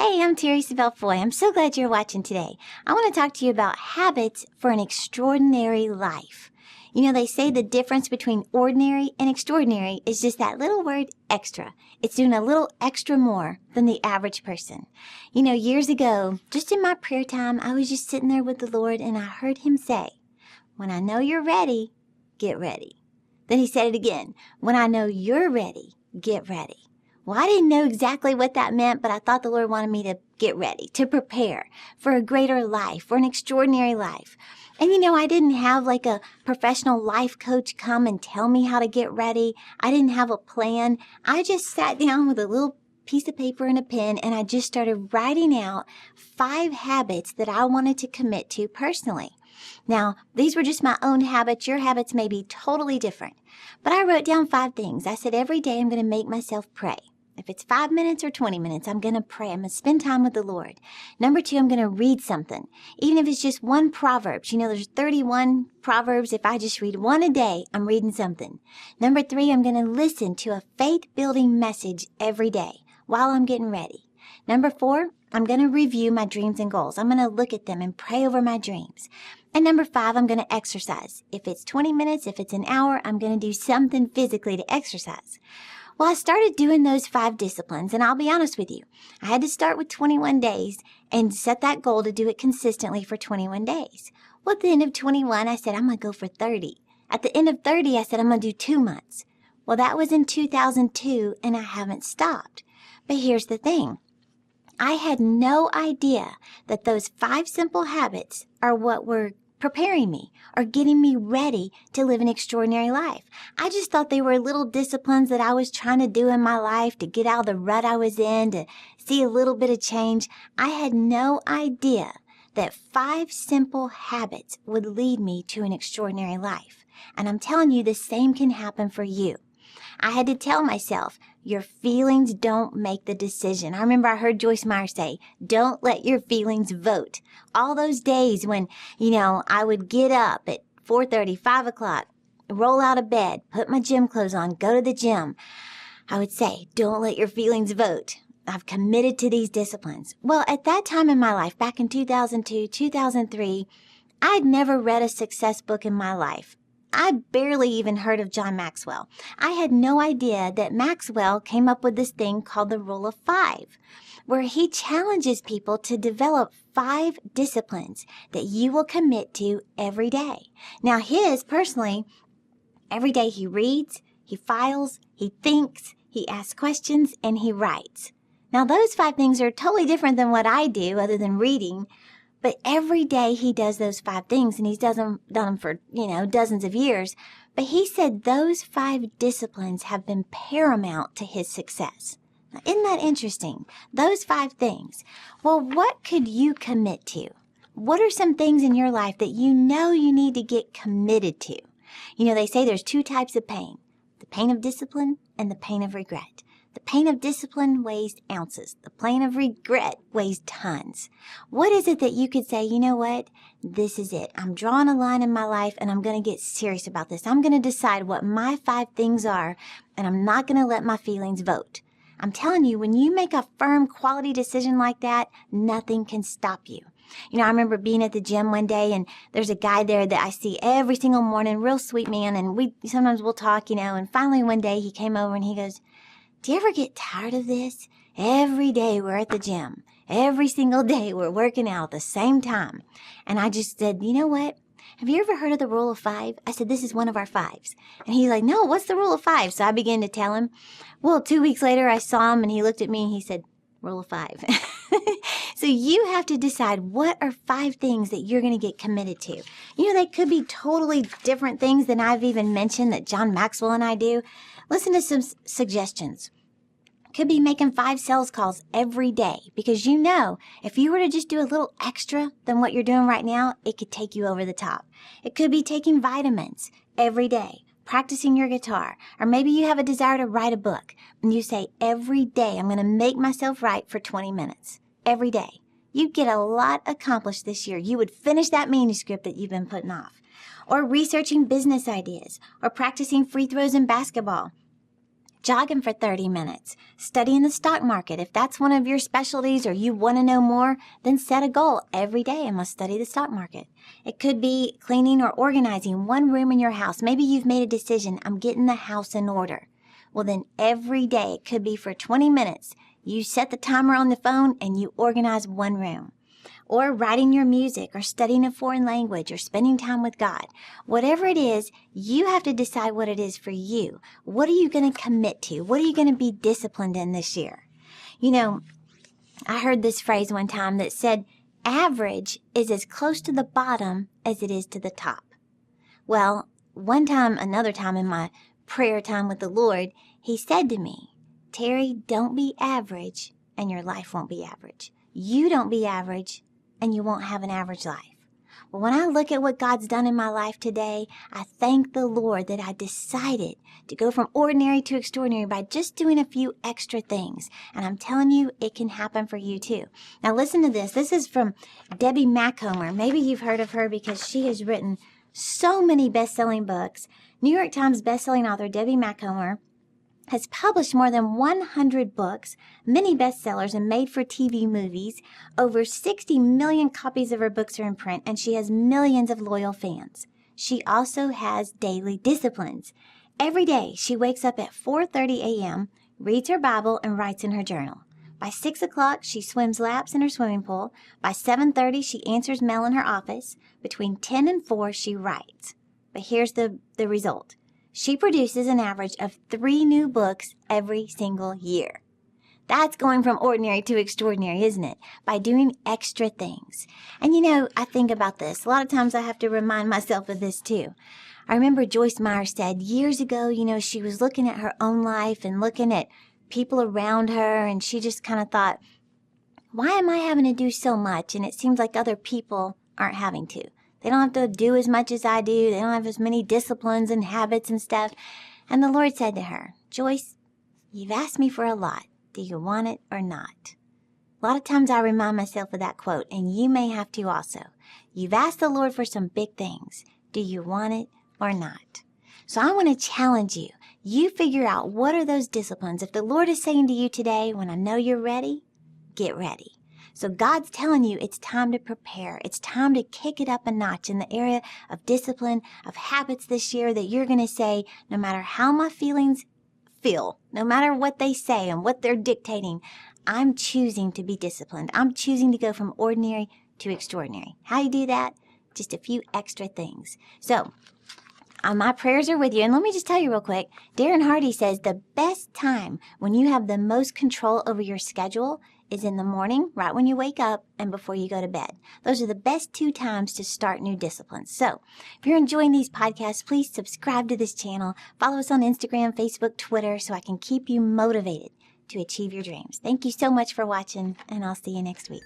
Hey, I'm Terri Savelle. I'm so glad you're watching today. I want to talk to you about habits for an extraordinary life. You know, they say the difference between ordinary and extraordinary is just that little word extra. It's doing a little extra more than the average person. You know, years ago, just in my prayer time, I was just sitting there with the Lord and I heard him say, "When I know you're ready, get ready." Then he said it again, "When I know you're ready, get ready." Well, I didn't know exactly what that meant, but I thought the Lord wanted me to get ready, to prepare for a greater life, for an extraordinary life. And you know, I didn't have like a professional life coach come and tell me how to get ready. I didn't have a plan. I just sat down with a little piece of paper and a pen and I just started writing out 5 habits that I wanted to commit to personally. Now, these were just my own habits. Your habits may be totally different. But I wrote down 5 things. I said every day I'm going to make myself pray. If it's 5 minutes or 20 minutes, I'm going to pray. I'm going to spend time with the Lord. Number 2, I'm going to read something. Even if it's just one Proverbs. You know, there's 31 Proverbs. If I just read one a day, I'm reading something. Number 3, I'm going to listen to a faith-building message every day while I'm getting ready. Number 4, I'm going to review my dreams and goals. I'm going to look at them and pray over my dreams. And number 5, I'm going to exercise. If it's 20 minutes, if it's an hour, I'm going to do something physically to exercise. Well, I started doing those 5 disciplines, and I'll be honest with you. I had to start with 21 days and set that goal to do it consistently for 21 days. Well, at the end of 21, I said, I'm going to go for 30. At the end of 30, I said, I'm going to do 2 months. Well, that was in 2002, and I haven't stopped. But here's the thing. I had no idea that those 5 simple habits are what were preparing me or getting me ready to live an extraordinary life. I just thought they were little disciplines that I was trying to do in my life to get out of the rut I was in, to see a little bit of change. I had no idea that 5 simple habits would lead me to an extraordinary life. And I'm telling you, the same can happen for you. I had to tell myself, your feelings don't make the decision. I remember I heard Joyce Meyer say, don't let your feelings vote. All those days when, I would get up at 4:30, 5 o'clock, roll out of bed, put my gym clothes on, go to the gym. I would say, don't let your feelings vote. I've committed to these disciplines. Well, at that time in my life, back in 2002, 2003, I'd never read a success book in my life. I barely even heard of John Maxwell. I had no idea that Maxwell came up with this thing called the Rule of 5, where he challenges people to develop 5 disciplines that you will commit to every day. Now, personally, every day he reads, he files, he thinks, he asks questions, and he writes. Now, those 5 things are totally different than what I do other than reading. But every day he does those 5 things, and he's done them for, dozens of years. But he said those 5 disciplines have been paramount to his success. Now, isn't that interesting? Those 5 things. Well, what could you commit to? What are some things in your life that you know you need to get committed to? They say there's 2 types of pain, the pain of discipline and the pain of regret. The pain of discipline weighs ounces. The pain of regret weighs tons. What is it that you could say, you know what? This is it. I'm drawing a line in my life and I'm going to get serious about this. I'm going to decide what my 5 things are and I'm not going to let my feelings vote. I'm telling you, when you make a firm quality decision like that, nothing can stop you. I remember being at the gym one day and there's a guy there that I see every single morning, real sweet man, and sometimes we'll talk, and finally one day he came over and he goes, "Do you ever get tired of this? Every day we're at the gym. Every single day we're working out at the same time." And I just said, you know what? Have you ever heard of the Rule of 5? I said, this is one of our 5s. And he's like, no, what's the Rule of 5? So I began to tell him. Well, 2 weeks later I saw him and he looked at me and he said, Rule of 5. So you have to decide what are 5 things that you're going to get committed to. They could be totally different things than I've even mentioned that John Maxwell and I do. Listen to some suggestions. Could be making 5 sales calls every day because if you were to just do a little extra than what you're doing right now, it could take you over the top. It could be taking vitamins every day, practicing your guitar, or maybe you have a desire to write a book and you say, every day I'm going to make myself write for 20 minutes. Every day. You'd get a lot accomplished this year. You would finish that manuscript that you've been putting off. Or researching business ideas, or practicing free throws in basketball. jogging for 30 minutes, studying the stock market. If that's one of your specialties or you want to know more, then set a goal. Every day I must study the stock market. It could be cleaning or organizing one room in your house. Maybe you've made a decision, I'm getting the house in order. Well, then every day, it could be for 20 minutes. You set the timer on the phone and you organize one room. Or writing your music, or studying a foreign language, or spending time with God. Whatever it is, you have to decide what it is for you. What are you going to commit to? What are you going to be disciplined in this year? You know, I heard this phrase one time that said, average is as close to the bottom as it is to the top. Well, another time in my prayer time with the Lord, He said to me, Terri, don't be average and your life won't be average. You don't be average and you won't have an average life. But when I look at what God's done in my life today, I thank the Lord that I decided to go from ordinary to extraordinary by just doing a few extra things. And I'm telling you, it can happen for you too. Now listen to this. This is from Debbie Macomber. Maybe you've heard of her because she has written so many best-selling books. New York Times best-selling author Debbie Macomber has published more than 100 books, many bestsellers, and made-for-TV movies. Over 60 million copies of her books are in print, and she has millions of loyal fans. She also has daily disciplines. Every day, she wakes up at 4:30 a.m., reads her Bible, and writes in her journal. By 6 o'clock, she swims laps in her swimming pool. By 7:30, she answers mail in her office. Between 10 and 4, she writes. But here's the result. She produces an average of 3 new books every single year. That's going from ordinary to extraordinary, isn't it? By doing extra things. And you know, I think about this. A lot of times I have to remind myself of this too. I remember Joyce Meyer said years ago, she was looking at her own life and looking at people around her, and she just kind of thought, why am I having to do so much? And it seems like other people aren't having to. They don't have to do as much as I do. They don't have as many disciplines and habits and stuff. And the Lord said to her, Joyce, you've asked me for a lot. Do you want it or not? A lot of times I remind myself of that quote, and you may have to also. You've asked the Lord for some big things. Do you want it or not? So I want to challenge you. You figure out what are those disciplines. If the Lord is saying to you today, when I know you're ready, get ready. So God's telling you it's time to prepare. It's time to kick it up a notch in the area of discipline, of habits this year, that you're going to say, no matter how my feelings feel, no matter what they say and what they're dictating, I'm choosing to be disciplined. I'm choosing to go from ordinary to extraordinary. How do you do that? Just a few extra things. So my prayers are with you. And let me just tell you real quick, Darren Hardy says the best time when you have the most control over your schedule is in the morning, right when you wake up, and before you go to bed. Those are the best 2 times to start new disciplines. So if you're enjoying these podcasts, please subscribe to this channel. Follow us on Instagram, Facebook, Twitter, so I can keep you motivated to achieve your dreams. Thank you so much for watching, and I'll see you next week.